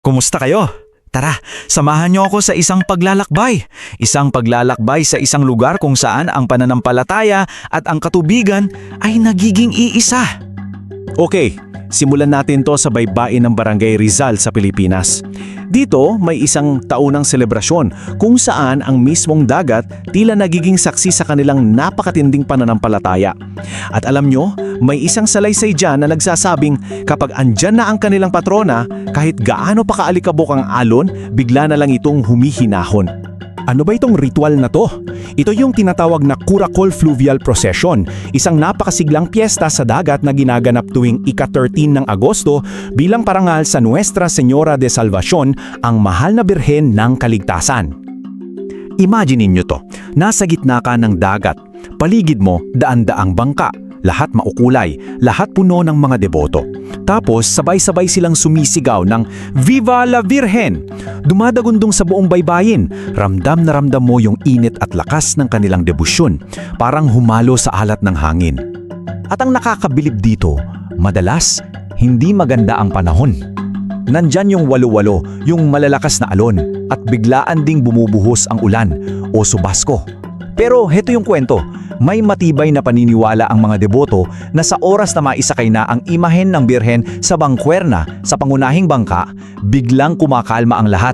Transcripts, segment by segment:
Kumusta kayo? Tara, samahan niyo ako sa isang paglalakbay. Isang paglalakbay sa isang lugar kung saan ang pananampalataya at ang katubigan ay nagiging iisa. Okay, simulan natin to sa baybayin ng Barangay Rizal sa Pilipinas. Dito may isang taunang selebrasyon kung saan ang mismong dagat tila nagiging saksi sa kanilang napakatinding pananampalataya. At alam nyo, may isang salaysay dyan na nagsasabing kapag andyan na ang kanilang patrona, kahit gaano pa kaalikabok ang alon, bigla na lang itong humihinahon. Ano ba itong ritual na to? Ito yung tinatawag na Curacol Fluvial Procession, isang napakasiglang piyesta sa dagat na ginaganap tuwing ika-13 ng Agosto bilang parangal sa Nuestra Señora de Salvacion, ang mahal na birhen ng kaligtasan. Imagine niyo to, nasa gitna ka ng dagat, paligid mo daan-daang bangka, lahat maukulay, lahat puno ng mga deboto. Tapos sabay-sabay silang sumisigaw ng Viva la Virgen! Dumadagundong sa buong baybayin, ramdam na ramdam mo yung init at lakas ng kanilang debosyon, parang humalo sa alat ng hangin. At ang nakakabilib dito, madalas, hindi maganda ang panahon. Nandyan yung walo-walo, yung malalakas na alon, at biglaan ding bumubuhos ang ulan o subasko. Pero heto yung kwento, may matibay na paniniwala ang mga deboto na sa oras na maisakay na ang imahen ng birhen sa bangkwerna sa pangunahing bangka, biglang kumakalma ang lahat.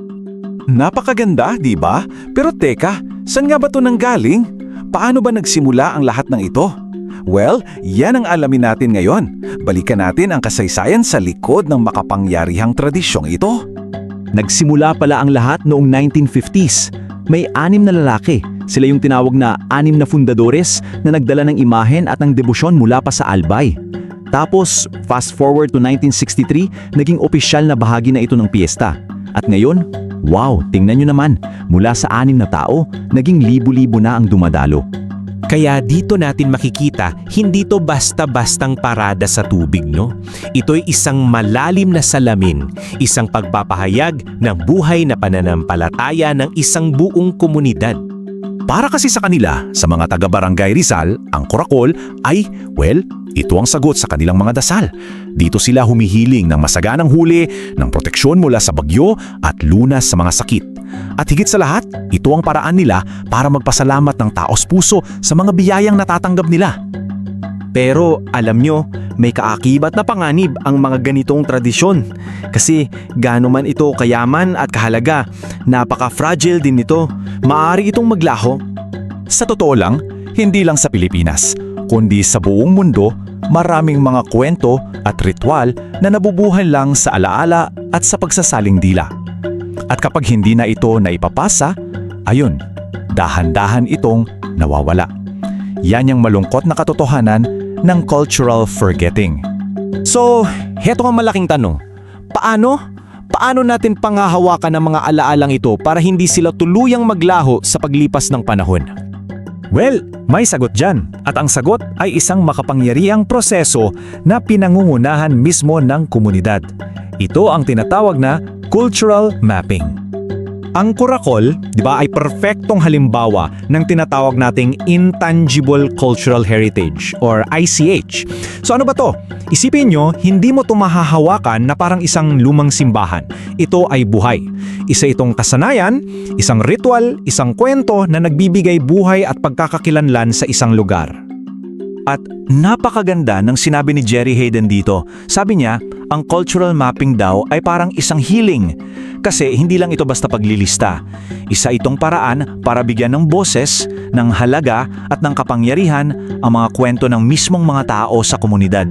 Napakaganda, di ba? Pero teka, saan nga ba to nanggaling? Paano ba nagsimula ang lahat ng ito? Well, yan ang alamin natin ngayon. Balikan natin ang kasaysayan sa likod ng makapangyarihang tradisyong ito. Nagsimula pala ang lahat noong 1950s. May 6 na lalaki. Sila yung tinawag na 6 na fundadores na nagdala ng imahen at ng debosyon mula pa sa Albay. Tapos, fast forward to 1963, naging opisyal na bahagi na ito ng piyesta. At ngayon, wow, tingnan nyo naman, mula sa 6 na tao, naging libo-libo na ang dumadalo. Kaya dito natin makikita, hindi to basta-bastang parada sa tubig, no? Ito'y isang malalim na salamin, isang pagpapahayag ng buhay na pananampalataya ng isang buong komunidad. Para kasi sa kanila, sa mga taga-Barangay Rizal, ang Curacol ay, well, ito ang sagot sa kanilang mga dasal. Dito sila humihiling ng masaganang huli, ng proteksyon mula sa bagyo at lunas sa mga sakit. At higit sa lahat, ito ang paraan nila para magpasalamat ng taos puso sa mga biyayang natatanggap nila. Pero alam nyo, may kaakibat na panganib ang mga ganitong tradisyon. Kasi gaano man ito kayaman at kahalaga, napaka-fragile din ito. Maaari itong maglaho. Sa totoo lang, hindi lang sa Pilipinas, kundi sa buong mundo, maraming mga kwento at ritual na nabubuhay lang sa alaala at sa pagsasaling dila. At kapag hindi na ito naipapasa, ayun, dahan-dahan itong nawawala. Yan yung malungkot na katotohanan ng cultural forgetting. So, heto ang malaking tanong. Paano natin panghahawakan ang mga alaalang ito para hindi sila tuluyang maglaho sa paglipas ng panahon? Well, may sagot dyan. At ang sagot ay isang makapangyarihang proseso na pinangungunahan mismo ng komunidad. Ito ang tinatawag na cultural mapping. Ang Curacol, di ba, ay perpektong halimbawa ng tinatawag nating Intangible Cultural Heritage or ICH. So ano ba to? Isipin nyo, hindi mo ito mahahawakan na parang isang lumang simbahan. Ito ay buhay. Isa itong kasanayan, isang ritual, isang kwento na nagbibigay buhay at pagkakakilanlan sa isang lugar. At napakaganda ng sinabi ni Jerry Hayden dito. Sabi niya, ang cultural mapping daw ay parang isang healing. Kasi hindi lang ito basta paglilista. Isa itong paraan para bigyan ng boses, ng halaga at ng kapangyarihan ang mga kwento ng mismong mga tao sa komunidad.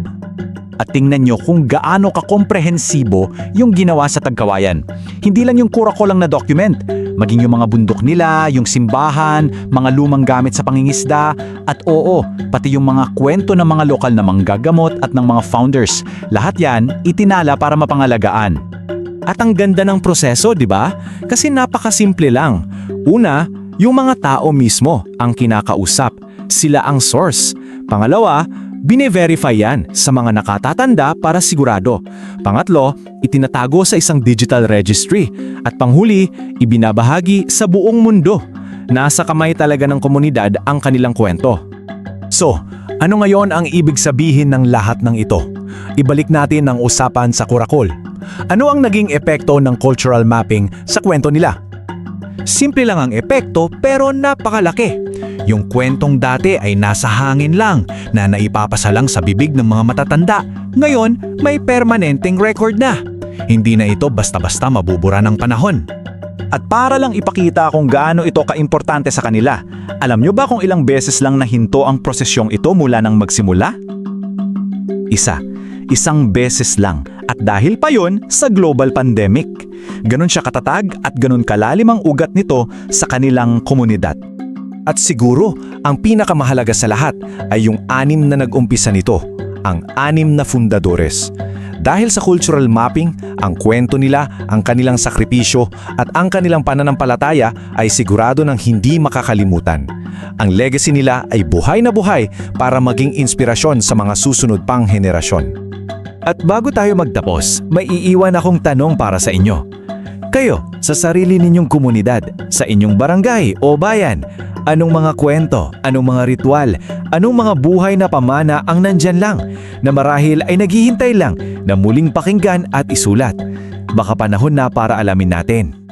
At tingnan nyo kung gaano kakomprehensibo yung ginawa sa Tagkawayan. Hindi lang yung Curacol lang na document, maging yung mga bundok nila, yung simbahan, mga lumang gamit sa pangingisda, at oo, pati yung mga kwento ng mga lokal na manggagamot at ng mga founders. Lahat yan itinala para mapangalagaan. At ang ganda ng proseso, di ba? Kasi napakasimple lang. Una, yung mga tao mismo ang kinakausap. Sila ang source. Pangalawa, bine-verify yan sa mga nakatatanda para sigurado. Pangatlo, itinatago sa isang digital registry. At panghuli, ibinabahagi sa buong mundo. Nasa kamay talaga ng komunidad ang kanilang kwento. So, ano ngayon ang ibig sabihin ng lahat ng ito? Ibalik natin ang usapan sa Curacol. Ano ang naging epekto ng cultural mapping sa kwento nila? Simple lang ang epekto pero napakalaki. Yung kwentong dati ay nasa hangin lang na naipapasa lang sa bibig ng mga matatanda. Ngayon, may permanenteng record na. Hindi na ito basta-basta mabubura ng panahon. At para lang ipakita kung gaano ito kaimportante sa kanila, alam nyo ba kung ilang beses lang nahinto ang prosesyong ito mula nang magsimula? Isang beses lang, at dahil pa yon sa global pandemic. Ganon siya katatag at ganon kalalim ang ugat nito sa kanilang komunidad. At siguro, ang pinakamahalaga sa lahat ay yung 6 na nag-umpisa nito, ang 6 na fundadores. Dahil sa cultural mapping, ang kwento nila, ang kanilang sakripisyo at ang kanilang pananampalataya ay sigurado ng hindi makakalimutan. Ang legacy nila ay buhay na buhay para maging inspirasyon sa mga susunod pang henerasyon. At bago tayo magtapos, may iiwan akong tanong para sa inyo. Kayo, sa sarili ninyong komunidad, sa inyong barangay o bayan, anong mga kwento, anong mga ritual, anong mga buhay na pamana ang nandyan lang, na marahil ay naghihintay lang na muling pakinggan at isulat? Baka panahon na para alamin natin.